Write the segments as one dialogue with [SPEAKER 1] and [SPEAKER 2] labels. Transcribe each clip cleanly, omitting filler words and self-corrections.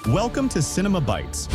[SPEAKER 1] Welcome to Cinema Bites.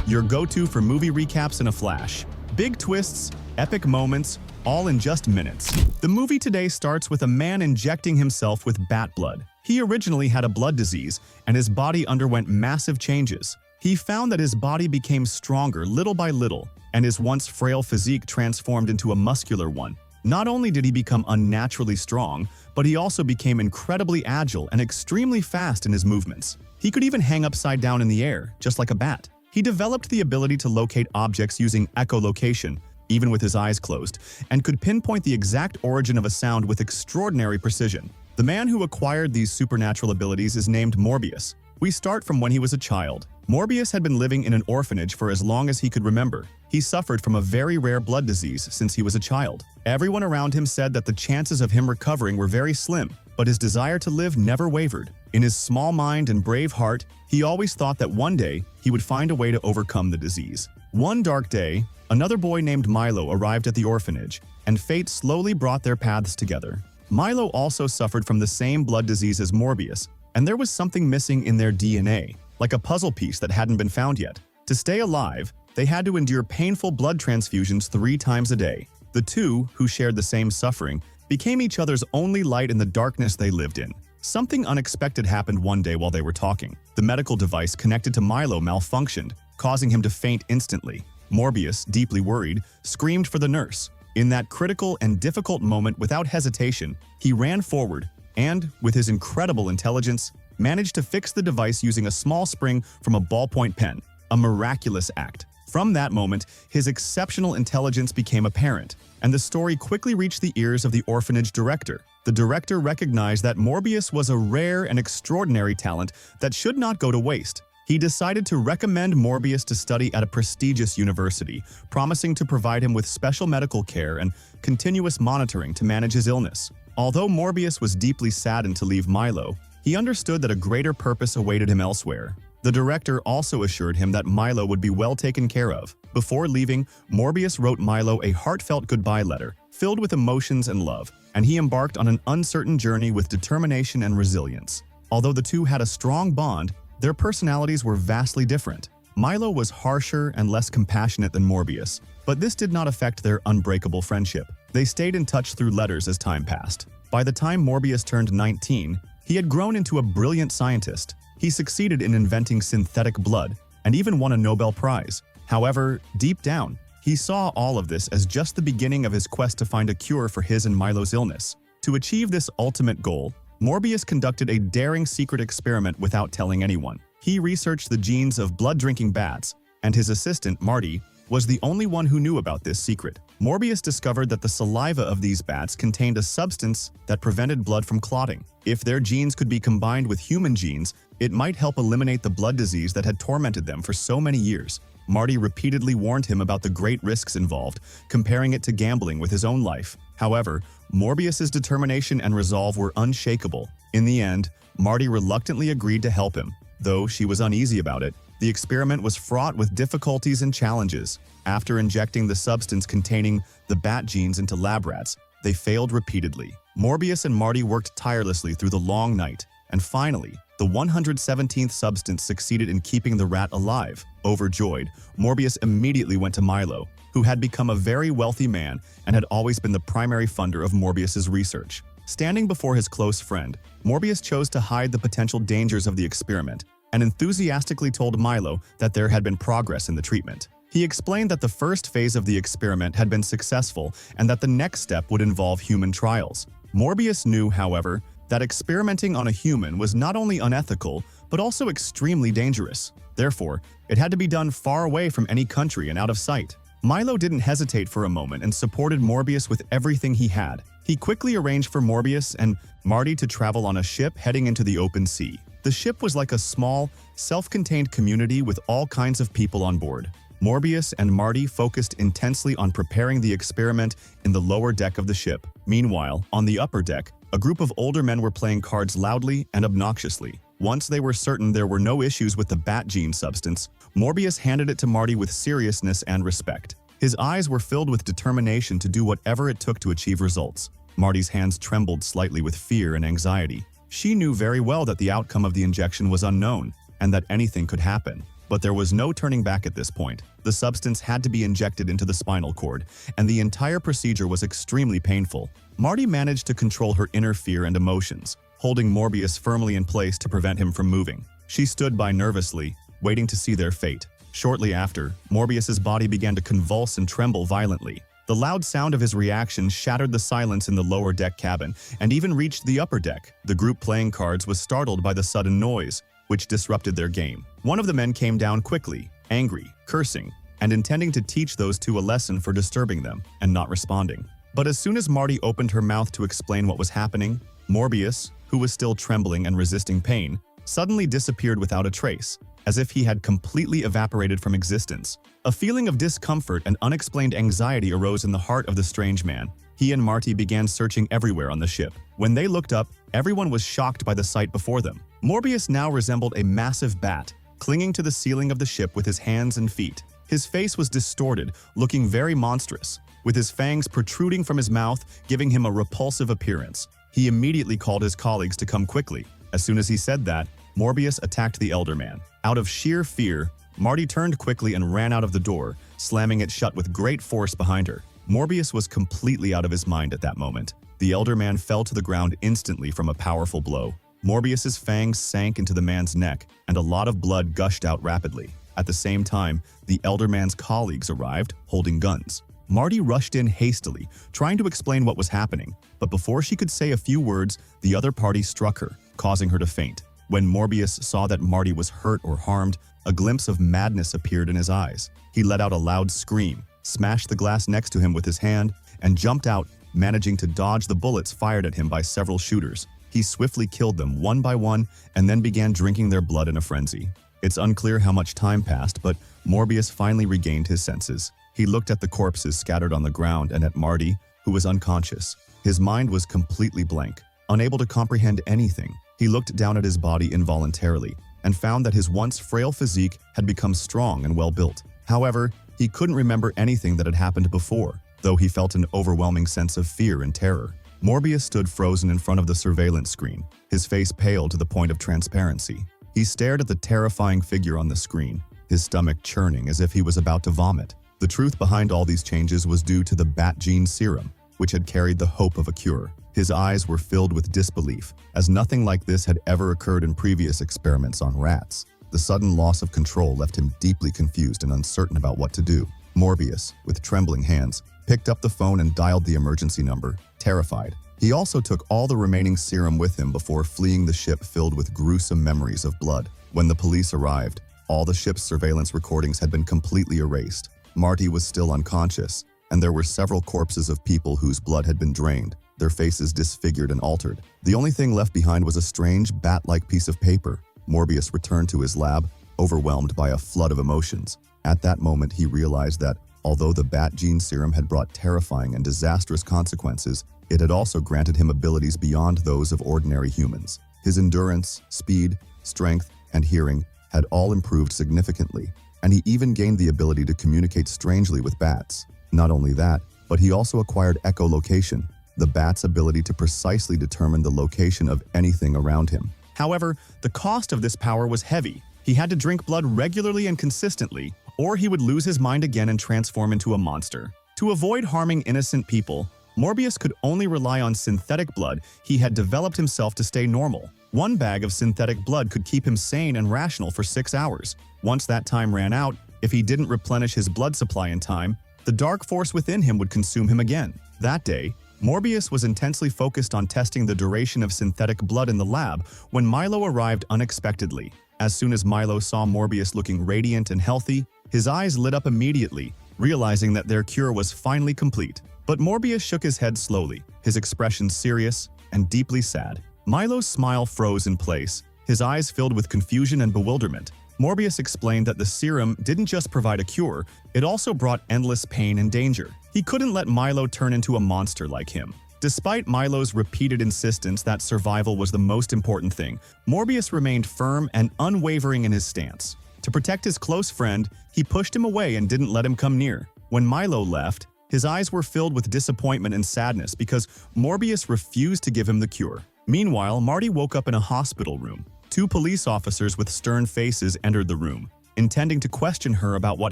[SPEAKER 1] Your go-to for movie recaps in a flash. Big twists, epic moments, all in just minutes. The movie today starts with a man injecting himself with bat blood. He originally had a blood disease, and his body underwent massive changes. He found that his body became stronger little by little, and his once frail physique transformed into a muscular one. Not only did he become unnaturally strong, but he also became incredibly agile and extremely fast in his movements. He could even hang upside down in the air, just like a bat. He developed the ability to locate objects using echolocation, even with his eyes closed, and could pinpoint the exact origin of a sound with extraordinary precision. The man who acquired these supernatural abilities is named Morbius. We start from when he was a child. Morbius had been living in an orphanage for as long as he could remember. He suffered from a very rare blood disease since he was a child. Everyone around him said that the chances of him recovering were very slim, but his desire to live never wavered. In his small mind and brave heart, he always thought that one day he would find a way to overcome the disease. One dark day, another boy named Milo arrived at the orphanage, and fate slowly brought their paths together. Milo also suffered from the same blood disease as Morbius, and there was something missing in their DNA, like a puzzle piece that hadn't been found yet. To stay alive, they had to endure painful blood transfusions 3 times a day. The two, who shared the same suffering, became each other's only light in the darkness they lived in. Something unexpected happened one day while they were talking. The medical device connected to Milo malfunctioned, causing him to faint instantly. Morbius, deeply worried, screamed for the nurse. In that critical and difficult moment, without hesitation, he ran forward and, with his incredible intelligence, managed to fix the device using a small spring from a ballpoint pen. A miraculous act. From that moment, his exceptional intelligence became apparent, and the story quickly reached the ears of the orphanage director. The director recognized that Morbius was a rare and extraordinary talent that should not go to waste. He decided to recommend Morbius to study at a prestigious university, promising to provide him with special medical care and continuous monitoring to manage his illness. Although Morbius was deeply saddened to leave Milo, he understood that a greater purpose awaited him elsewhere. The director also assured him that Milo would be well taken care of. Before leaving, Morbius wrote Milo a heartfelt goodbye letter, filled with emotions and love, and he embarked on an uncertain journey with determination and resilience. Although the two had a strong bond, their personalities were vastly different. Milo was harsher and less compassionate than Morbius, but this did not affect their unbreakable friendship. They stayed in touch through letters as time passed. By the time Morbius turned 19, he had grown into a brilliant scientist. He succeeded in inventing synthetic blood and even won a Nobel Prize. However, deep down, he saw all of this as just the beginning of his quest to find a cure for his and Milo's illness. To achieve this ultimate goal, Morbius conducted a daring secret experiment without telling anyone. He researched the genes of blood-drinking bats, and his assistant, Marty, was the only one who knew about this secret. Morbius discovered that the saliva of these bats contained a substance that prevented blood from clotting. If their genes could be combined with human genes, it might help eliminate the blood disease that had tormented them for so many years. Marty repeatedly warned him about the great risks involved, comparing it to gambling with his own life. However, Morbius's determination and resolve were unshakable. In the end, Marty reluctantly agreed to help him, though she was uneasy about it. The experiment was fraught with difficulties and challenges. After injecting the substance containing the bat genes into lab rats, they failed repeatedly. Morbius and Marty worked tirelessly through the long night, and finally, the 117th substance succeeded in keeping the rat alive. Overjoyed, Morbius immediately went to Milo, who had become a very wealthy man and had always been the primary funder of Morbius's research. Standing before his close friend, Morbius chose to hide the potential dangers of the experiment and enthusiastically told Milo that there had been progress in the treatment. He explained that the first phase of the experiment had been successful and that the next step would involve human trials. Morbius knew, however, that experimenting on a human was not only unethical, but also extremely dangerous. Therefore, it had to be done far away from any country and out of sight. Milo didn't hesitate for a moment and supported Morbius with everything he had. He quickly arranged for Morbius and Marty to travel on a ship heading into the open sea. The ship was like a small, self-contained community with all kinds of people on board. Morbius and Marty focused intensely on preparing the experiment in the lower deck of the ship. Meanwhile, on the upper deck, a group of older men were playing cards loudly and obnoxiously. Once they were certain there were no issues with the bat gene substance, Morbius handed it to Marty with seriousness and respect. His eyes were filled with determination to do whatever it took to achieve results. Marty's hands trembled slightly with fear and anxiety. She knew very well that the outcome of the injection was unknown and that anything could happen. But there was no turning back at this point. The substance had to be injected into the spinal cord, and the entire procedure was extremely painful. Marty managed to control her inner fear and emotions, holding Morbius firmly in place to prevent him from moving. She stood by nervously, waiting to see their fate. Shortly after, Morbius's body began to convulse and tremble violently. The loud sound of his reaction shattered the silence in the lower deck cabin and even reached the upper deck. The group playing cards was startled by the sudden noise, which disrupted their game. One of the men came down quickly, angry, cursing, and intending to teach those two a lesson for disturbing them and not responding. But as soon as Marty opened her mouth to explain what was happening, Morbius, who was still trembling and resisting pain, suddenly disappeared without a trace, as if he had completely evaporated from existence. A feeling of discomfort and unexplained anxiety arose in the heart of the strange man. He and Marty began searching everywhere on the ship. When they looked up, everyone was shocked by the sight before them. Morbius now resembled a massive bat, clinging to the ceiling of the ship with his hands and feet. His face was distorted, looking very monstrous, with his fangs protruding from his mouth, giving him a repulsive appearance. He immediately called his colleagues to come quickly. As soon as he said that, Morbius attacked the elder man. Out of sheer fear, Marty turned quickly and ran out of the door, slamming it shut with great force behind her. Morbius was completely out of his mind at that moment. The elder man fell to the ground instantly from a powerful blow. Morbius's fangs sank into the man's neck, and a lot of blood gushed out rapidly. At the same time, the elder man's colleagues arrived, holding guns. Marty rushed in hastily, trying to explain what was happening, but before she could say a few words, the other party struck her, causing her to faint. When Morbius saw that Marty was hurt or harmed, a glimpse of madness appeared in his eyes. He let out a loud scream, smashed the glass next to him with his hand, and jumped out, managing to dodge the bullets fired at him by several shooters. He swiftly killed them one by one and then began drinking their blood in a frenzy. It's unclear how much time passed, but Morbius finally regained his senses. He looked at the corpses scattered on the ground and at Marty, who was unconscious. His mind was completely blank, unable to comprehend anything. He looked down at his body involuntarily and found that his once frail physique had become strong and well-built. However, he couldn't remember anything that had happened before, though he felt an overwhelming sense of fear and terror. Morbius stood frozen in front of the surveillance screen, his face pale to the point of transparency. He stared at the terrifying figure on the screen, his stomach churning as if he was about to vomit. The truth behind all these changes was due to the bat gene serum, which had carried the hope of a cure. His eyes were filled with disbelief, as nothing like this had ever occurred in previous experiments on rats. The sudden loss of control left him deeply confused and uncertain about what to do. Morbius, with trembling hands, picked up the phone and dialed the emergency number, terrified. He also took all the remaining serum with him before fleeing the ship filled with gruesome memories of blood. When the police arrived, all the ship's surveillance recordings had been completely erased. Marty was still unconscious, and there were several corpses of people whose blood had been drained, their faces disfigured and altered. The only thing left behind was a strange, bat-like piece of paper. Morbius returned to his lab, overwhelmed by a flood of emotions. At that moment, he realized that, although the bat gene serum had brought terrifying and disastrous consequences, it had also granted him abilities beyond those of ordinary humans. His endurance, speed, strength, and hearing had all improved significantly, and he even gained the ability to communicate strangely with bats. Not only that, but he also acquired echolocation, the bat's ability to precisely determine the location of anything around him. However, the cost of this power was heavy. He had to drink blood regularly and consistently, or he would lose his mind again and transform into a monster. To avoid harming innocent people, Morbius could only rely on synthetic blood he had developed himself to stay normal. One bag of synthetic blood could keep him sane and rational for 6 hours. Once that time ran out, if he didn't replenish his blood supply in time, the dark force within him would consume him again. That day, Morbius was intensely focused on testing the duration of synthetic blood in the lab when Milo arrived unexpectedly. As soon as Milo saw Morbius looking radiant and healthy, his eyes lit up immediately, realizing that their cure was finally complete. But Morbius shook his head slowly, his expression serious and deeply sad. Milo's smile froze in place, his eyes filled with confusion and bewilderment. Morbius explained that the serum didn't just provide a cure, it also brought endless pain and danger. He couldn't let Milo turn into a monster like him. Despite Milo's repeated insistence that survival was the most important thing, Morbius remained firm and unwavering in his stance. To protect his close friend, he pushed him away and didn't let him come near. When Milo left, his eyes were filled with disappointment and sadness because Morbius refused to give him the cure. Meanwhile, Marty woke up in a hospital room. Two police officers with stern faces entered the room, intending to question her about what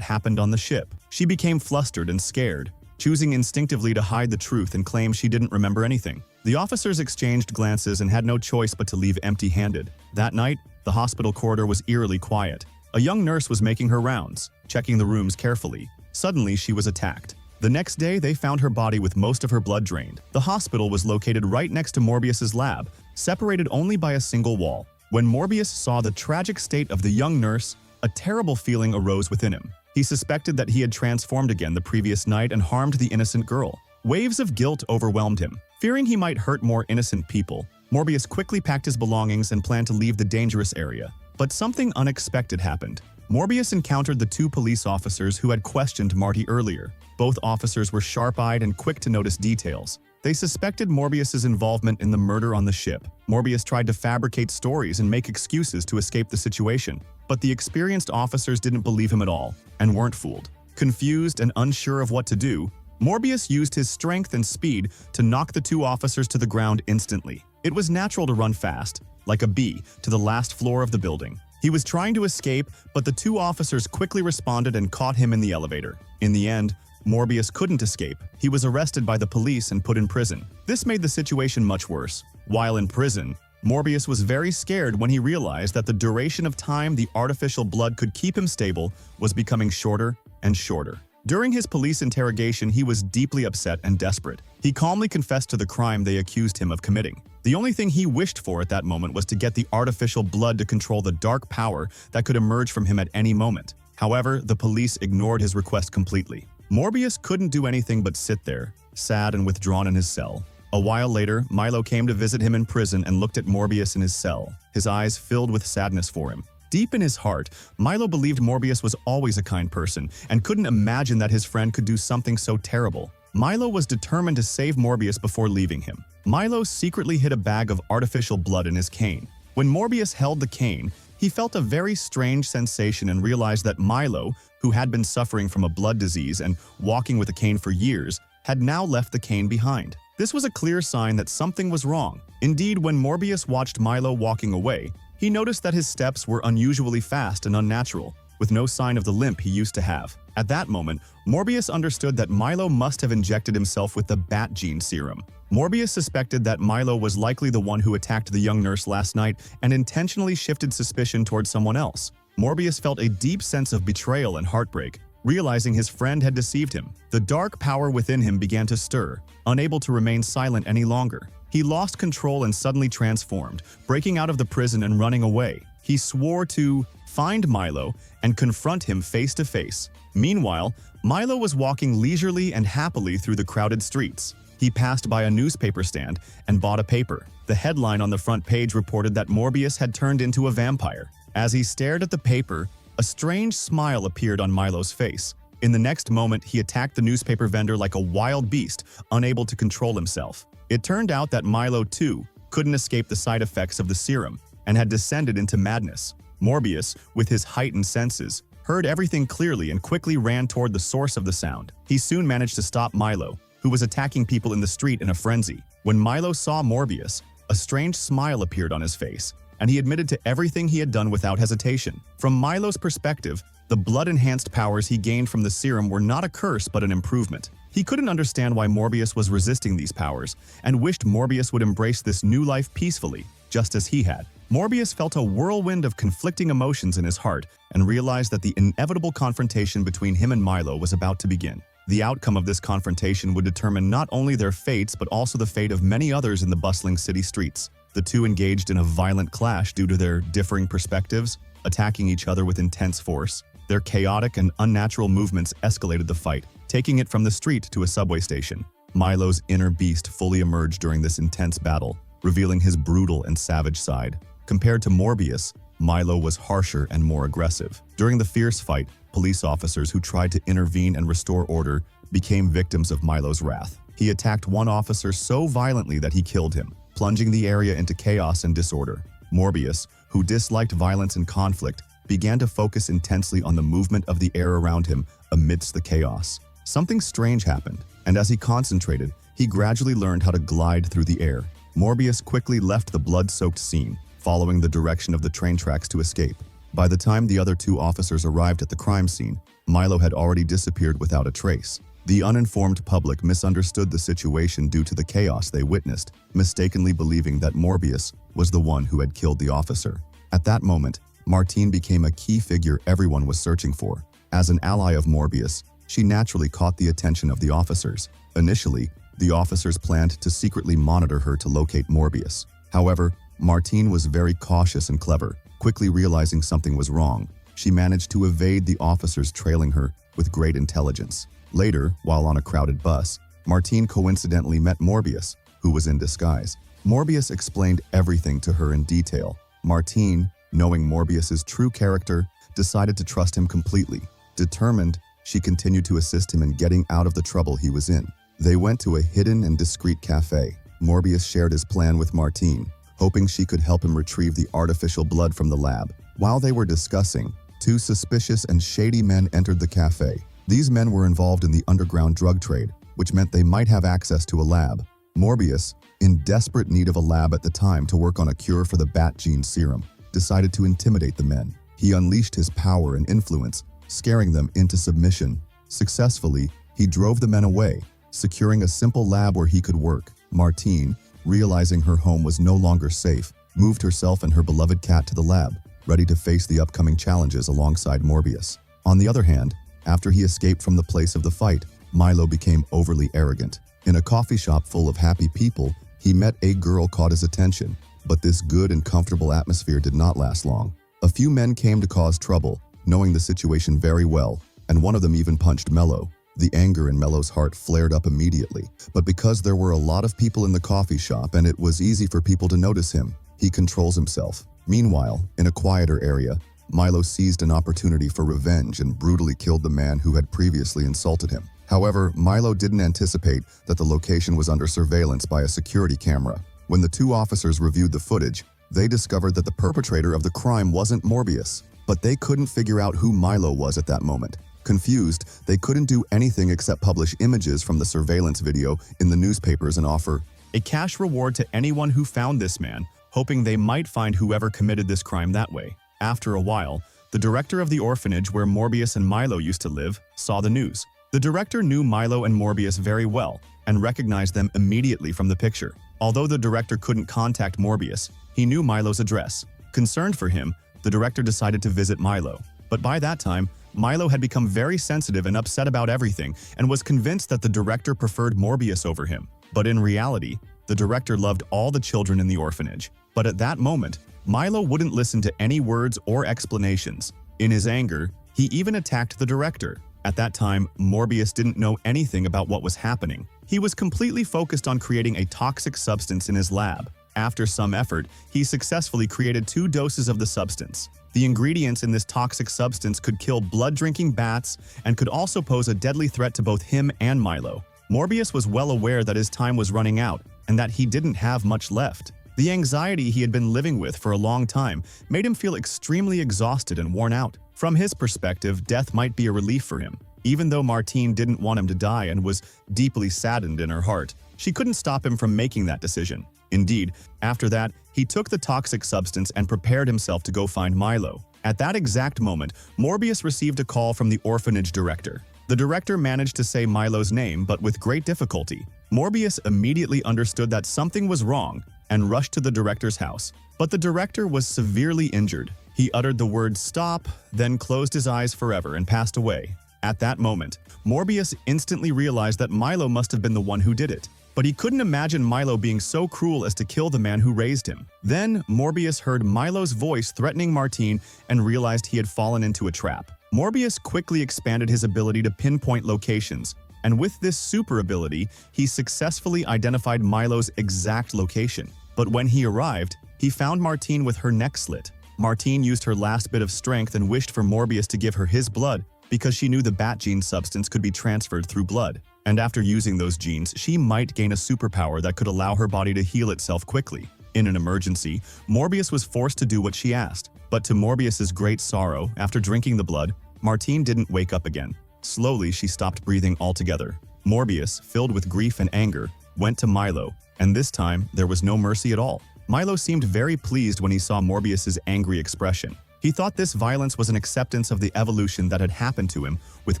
[SPEAKER 1] happened on the ship. She became flustered and scared, choosing instinctively to hide the truth and claim she didn't remember anything. The officers exchanged glances and had no choice but to leave empty-handed. That night, the hospital corridor was eerily quiet. A young nurse was making her rounds, checking the rooms carefully. Suddenly, she was attacked. The next day, they found her body with most of her blood drained. The hospital was located right next to Morbius's lab, separated only by a single wall. When Morbius saw the tragic state of the young nurse, a terrible feeling arose within him. He suspected that he had transformed again the previous night and harmed the innocent girl. Waves of guilt overwhelmed him. Fearing he might hurt more innocent people, Morbius quickly packed his belongings and planned to leave the dangerous area. But something unexpected happened. Morbius encountered the two police officers who had questioned Marty earlier. Both officers were sharp-eyed and quick to notice details. They suspected Morbius's involvement in the murder on the ship. Morbius tried to fabricate stories and make excuses to escape the situation, but the experienced officers didn't believe him at all and weren't fooled. Confused and unsure of what to do, Morbius used his strength and speed to knock the two officers to the ground instantly. It was natural to run fast, like a bee, to the last floor of the building. He was trying to escape, but the two officers quickly responded and caught him in the elevator. In the end, Morbius couldn't escape. He was arrested by the police and put in prison. This made the situation much worse. While in prison, Morbius was very scared when he realized that the duration of time the artificial blood could keep him stable was becoming shorter and shorter. During his police interrogation, he was deeply upset and desperate. He calmly confessed to the crime they accused him of committing. The only thing he wished for at that moment was to get the artificial blood to control the dark power that could emerge from him at any moment. However, the police ignored his request completely. Morbius couldn't do anything but sit there, sad and withdrawn in his cell. A while later, Milo came to visit him in prison and looked at Morbius in his cell, his eyes filled with sadness for him. Deep in his heart, Milo believed Morbius was always a kind person and couldn't imagine that his friend could do something so terrible. Milo was determined to save Morbius before leaving him. Milo secretly hid a bag of artificial blood in his cane. When Morbius held the cane, he felt a very strange sensation and realized that Milo, who had been suffering from a blood disease and walking with a cane for years, had now left the cane behind. This was a clear sign that something was wrong. Indeed, when Morbius watched Milo walking away, he noticed that his steps were unusually fast and unnatural, with no sign of the limp he used to have. At that moment, Morbius understood that Milo must have injected himself with the bat gene serum. Morbius suspected that Milo was likely the one who attacked the young nurse last night and intentionally shifted suspicion towards someone else. Morbius felt a deep sense of betrayal and heartbreak, realizing his friend had deceived him. The dark power within him began to stir, unable to remain silent any longer. He lost control and suddenly transformed, breaking out of the prison and running away. He swore to find Milo and confront him face to face. Meanwhile, Milo was walking leisurely and happily through the crowded streets. He passed by a newspaper stand and bought a paper. The headline on the front page reported that Morbius had turned into a vampire. As he stared at the paper, a strange smile appeared on Milo's face. In the next moment, he attacked the newspaper vendor like a wild beast, unable to control himself. It turned out that Milo, too, couldn't escape the side effects of the serum and had descended into madness. Morbius, with his heightened senses, heard everything clearly and quickly ran toward the source of the sound. He soon managed to stop Milo, who was attacking people in the street in a frenzy. When Milo saw Morbius, a strange smile appeared on his face, and he admitted to everything he had done without hesitation. From Milo's perspective, the blood-enhanced powers he gained from the serum were not a curse but an improvement. He couldn't understand why Morbius was resisting these powers, and wished Morbius would embrace this new life peacefully, just as he had. Morbius felt a whirlwind of conflicting emotions in his heart and realized that the inevitable confrontation between him and Milo was about to begin. The outcome of this confrontation would determine not only their fates but also the fate of many others in the bustling city streets. The two engaged in a violent clash due to their differing perspectives, attacking each other with intense force. Their chaotic and unnatural movements escalated the fight, taking it from the street to a subway station. Milo's inner beast fully emerged during this intense battle, revealing his brutal and savage side. Compared to Morbius, Milo was harsher and more aggressive. During the fierce fight, police officers who tried to intervene and restore order became victims of Milo's wrath. He attacked one officer so violently that he killed him, plunging the area into chaos and disorder. Morbius, who disliked violence and conflict, began to focus intensely on the movement of the air around him amidst the chaos. something strange happened, and as he concentrated, he gradually learned how to glide through the air. Morbius quickly left the blood-soaked scene, following the direction of the train tracks to escape. By the time the other two officers arrived at the crime scene, Milo had already disappeared without a trace. The uninformed public misunderstood the situation due to the chaos they witnessed, mistakenly believing that Morbius was the one who had killed the officer. At that moment, Martine became a key figure everyone was searching for. As an ally of Morbius, she naturally caught the attention of the officers. Initially, the officers planned to secretly monitor her to locate Morbius. However, Martine was very cautious and clever. Quickly realizing something was wrong, she managed to evade the officers trailing her with great intelligence. Later, while on a crowded bus, Martine coincidentally met Morbius, who was in disguise. Morbius explained everything to her in detail. Martine, knowing Morbius's true character, decided to trust him completely. Determined, she continued to assist him in getting out of the trouble he was in. They went to a hidden and discreet cafe. Morbius shared his plan with Martine, hoping she could help him retrieve the artificial blood from the lab. While they were discussing, two suspicious and shady men entered the cafe. These men were involved in the underground drug trade, which meant they might have access to a lab. Morbius, in desperate need of a lab at the time to work on a cure for the bat gene serum, decided to intimidate the men. He unleashed his power and influence, scaring them into submission. Successfully, he drove the men away, securing a simple lab where he could work. Martine, realizing her home was no longer safe, moved herself and her beloved cat to the lab, ready to face the upcoming challenges alongside Morbius. On the other hand, after he escaped from the place of the fight, Milo became overly arrogant. In a coffee shop full of happy people, he met a girl caught his attention, but this good and comfortable atmosphere did not last long. A few men came to cause trouble, knowing the situation very well, and one of them even punched Mello. The anger in Mello's heart flared up immediately, but because there were a lot of people in the coffee shop and it was easy for people to notice him, he controls himself. Meanwhile, in a quieter area, Milo seized an opportunity for revenge and brutally killed the man who had previously insulted him. However, Milo didn't anticipate that the location was under surveillance by a security camera. When the two officers reviewed the footage, they discovered that the perpetrator of the crime wasn't Morbius, but they couldn't figure out who Milo was at that moment. Confused, they couldn't do anything except publish images from the surveillance video in the newspapers and offer a cash reward to anyone who found this man, hoping they might find whoever committed this crime that way. After a while, the director of the orphanage where Morbius and Milo used to live saw the news. The director knew Milo and Morbius very well and recognized them immediately from the picture. Although the director couldn't contact Morbius, he knew Milo's address. Concerned for him, the director decided to visit Milo. But by that time, Milo had become very sensitive and upset about everything and was convinced that the director preferred Morbius over him. But in reality, the director loved all the children in the orphanage. But at that moment, Milo wouldn't listen to any words or explanations. In his anger, he even attacked the director. At that time, Morbius didn't know anything about what was happening. He was completely focused on creating a toxic substance in his lab. After some effort, he successfully created 2 doses of the substance. The ingredients in this toxic substance could kill blood-drinking bats and could also pose a deadly threat to both him and Milo. Morbius was well aware that his time was running out and that he didn't have much left. The anxiety he had been living with for a long time made him feel extremely exhausted and worn out. From his perspective, death might be a relief for him. Even though Martine didn't want him to die and was deeply saddened in her heart, she couldn't stop him from making that decision. Indeed, after that, he took the toxic substance and prepared himself to go find Milo. At that exact moment, Morbius received a call from the orphanage director. The director managed to say Milo's name, but with great difficulty. Morbius immediately understood that something was wrong and rushed to the director's house. But the director was severely injured. He uttered the word "stop," then closed his eyes forever and passed away. At that moment, Morbius instantly realized that Milo must have been the one who did it. But he couldn't imagine Milo being so cruel as to kill the man who raised him. Then, Morbius heard Milo's voice threatening Martine and realized he had fallen into a trap. Morbius quickly expanded his ability to pinpoint locations, and with this super ability, he successfully identified Milo's exact location. But when he arrived, he found Martine with her neck slit. Martine used her last bit of strength and wished for Morbius to give her his blood because she knew the bat gene substance could be transferred through blood. And after using those genes, she might gain a superpower that could allow her body to heal itself quickly. In an emergency, Morbius was forced to do what she asked. But to Morbius's great sorrow, after drinking the blood, Martine didn't wake up again. Slowly, she stopped breathing altogether. Morbius, filled with grief and anger, went to Milo, and this time, there was no mercy at all. Milo seemed very pleased when he saw Morbius's angry expression. He thought this violence was an acceptance of the evolution that had happened to him with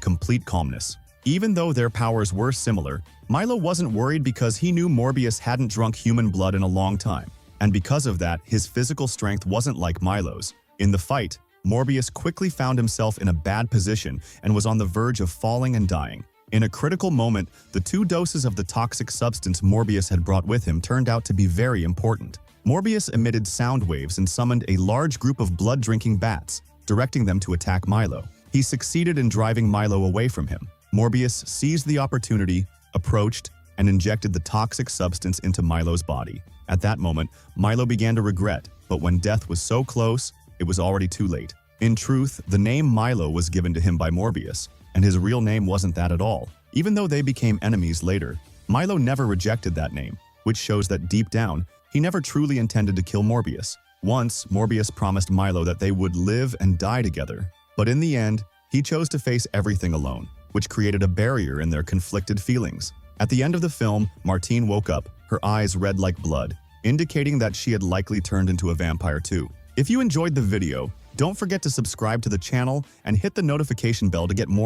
[SPEAKER 1] complete calmness. Even though their powers were similar, Milo wasn't worried because he knew Morbius hadn't drunk human blood in a long time, and because of that, his physical strength wasn't like Milo's. In the fight, Morbius quickly found himself in a bad position and was on the verge of falling and dying. In a critical moment, the 2 doses of the toxic substance Morbius had brought with him turned out to be very important. Morbius emitted sound waves and summoned a large group of blood-drinking bats, directing them to attack Milo. He succeeded in driving Milo away from him. Morbius seized the opportunity, approached, and injected the toxic substance into Milo's body. At that moment, Milo began to regret, but when death was so close, it was already too late. In truth, the name Milo was given to him by Morbius, and his real name wasn't that at all. Even though they became enemies later, Milo never rejected that name, which shows that deep down, he never truly intended to kill Morbius. Once, Morbius promised Milo that they would live and die together, but in the end, he chose to face everything alone, which created a barrier in their conflicted feelings. At the end of the film, Martine woke up, her eyes red like blood, indicating that she had likely turned into a vampire too. If you enjoyed the video, don't forget to subscribe to the channel and hit the notification bell to get more